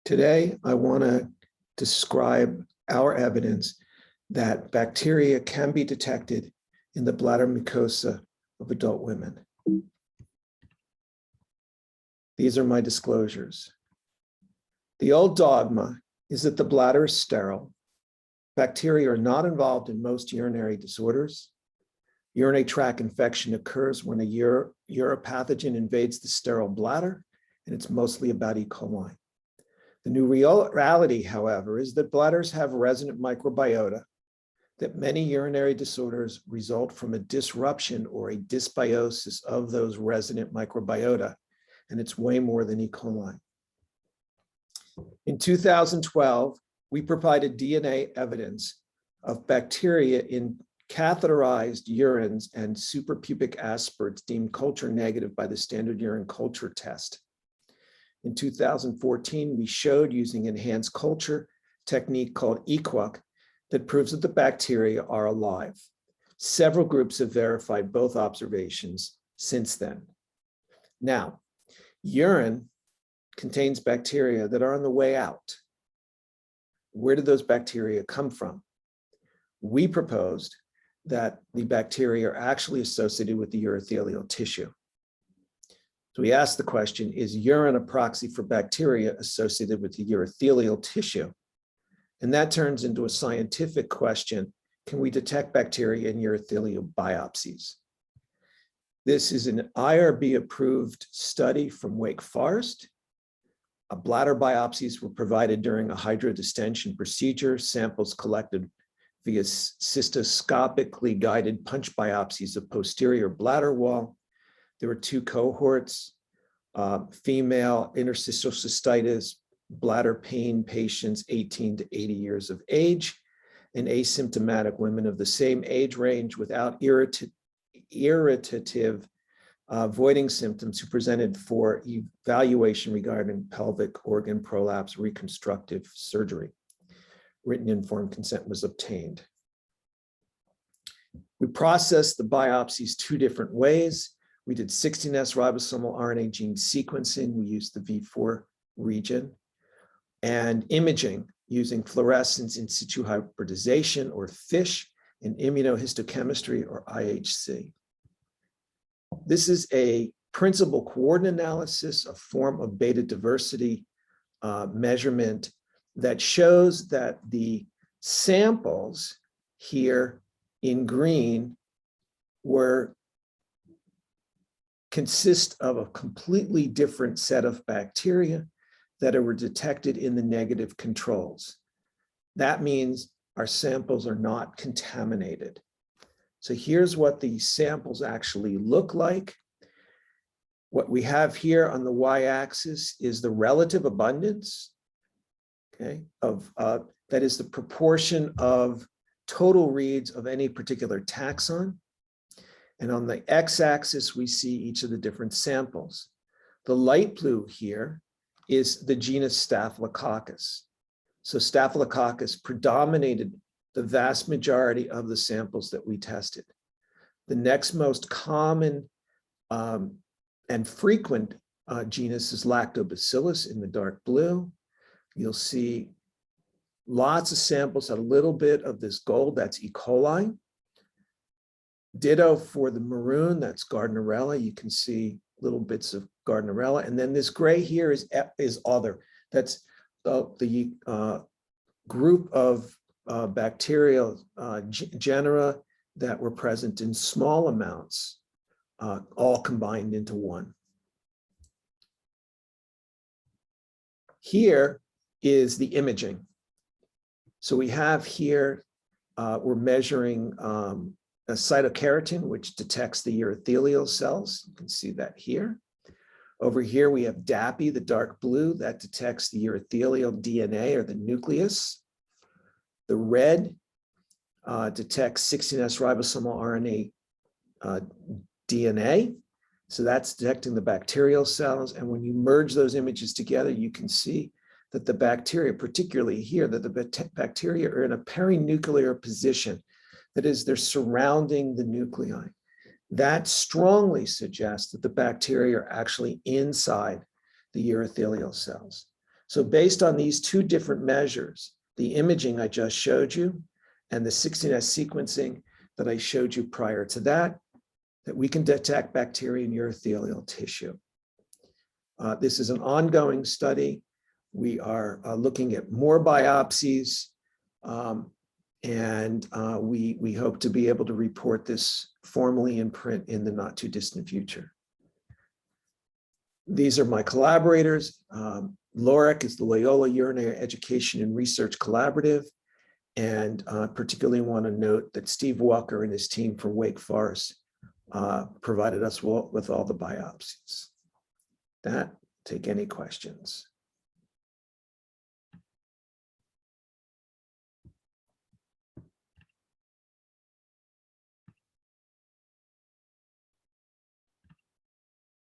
Today, I want to describe our evidence that bacteria can be detected in the bladder mucosa of adult women. These are my disclosures. The old dogma is that the bladder is sterile. Bacteria are not involved in most urinary disorders. Urinary tract infection occurs when a uropathogen invades the sterile bladder, and it's mostly about E. coli. The new reality, however, is that bladders have resident microbiota, that many urinary disorders result from a disruption or a dysbiosis of those resident microbiota, and it's way more than E. coli. In 2012, we provided DNA evidence of bacteria in catheterized urines and suprapubic aspirates deemed culture negative by the standard urine culture test. In 2014, we showed using enhanced culture technique called EQUAC that proves that the bacteria are alive. Several groups have verified both observations since then. Now, urine contains bacteria that are on the way out. Where did those bacteria come from? We proposed that the bacteria are actually associated with the urothelial tissue. So we asked the question, is urine a proxy for bacteria associated with the urothelial tissue? And that turns into a scientific question. Can we detect bacteria in urothelial biopsies? This is an IRB-approved study from Wake Forest. Bladder biopsies were provided during a hydrodistension procedure, samples collected via cystoscopically guided punch biopsies of posterior bladder wall. There were two cohorts, female interstitial cystitis, bladder pain patients 18 to 80 years of age, and asymptomatic women of the same age range without irritative voiding symptoms who presented for evaluation regarding pelvic organ prolapse reconstructive surgery. Written informed consent was obtained. We processed the biopsies two different ways. We did 16S ribosomal RNA gene sequencing. We used the V4 region, and imaging using fluorescence in situ hybridization or FISH and immunohistochemistry or IHC. This is a principal coordinate analysis, a form of beta diversity measurement that shows that the samples here in green consist of a completely different set of bacteria that were detected in the negative controls. That means our samples are not contaminated. So here's what the samples actually look like. What we have here on the y-axis is the relative abundance, okay, that is the proportion of total reads of any particular taxon. And on the x-axis, we see each of the different samples. The light blue here is the genus Staphylococcus. So Staphylococcus predominated the vast majority of the samples that we tested. The next most common and frequent genus is Lactobacillus in the dark blue. You'll see lots of samples, a little bit of this gold, that's E. coli. Ditto for the maroon, that's Gardnerella. You can see little bits of Gardnerella. And then this gray here is other. That's the group of bacterial genera that were present in small amounts, all combined into one. Here is the imaging. So we have here, we're measuring a cytokeratin, which detects the urothelial cells. You can see that here. Over here, we have DAPI, the dark blue, that detects the urothelial DNA or the nucleus. The red detects 16S ribosomal RNA DNA. So that's detecting the bacterial cells. And when you merge those images together, you can see that the bacteria, particularly here, that the bacteria are in a perinuclear position. That is, they're surrounding the nuclei. That strongly suggests that the bacteria are actually inside the urothelial cells. So based on these two different measures, the imaging I just showed you and the 16S sequencing that I showed you prior to that we can detect bacteria in urothelial tissue. This is an ongoing study. We are looking at more biopsies, and we hope to be able to report this formally in print in the not too distant future. These are my collaborators. LOREC is the Loyola Urinary Education and Research Collaborative. And particularly want to note that Steve Walker and his team from Wake Forest provided us with all the biopsies. Take any questions.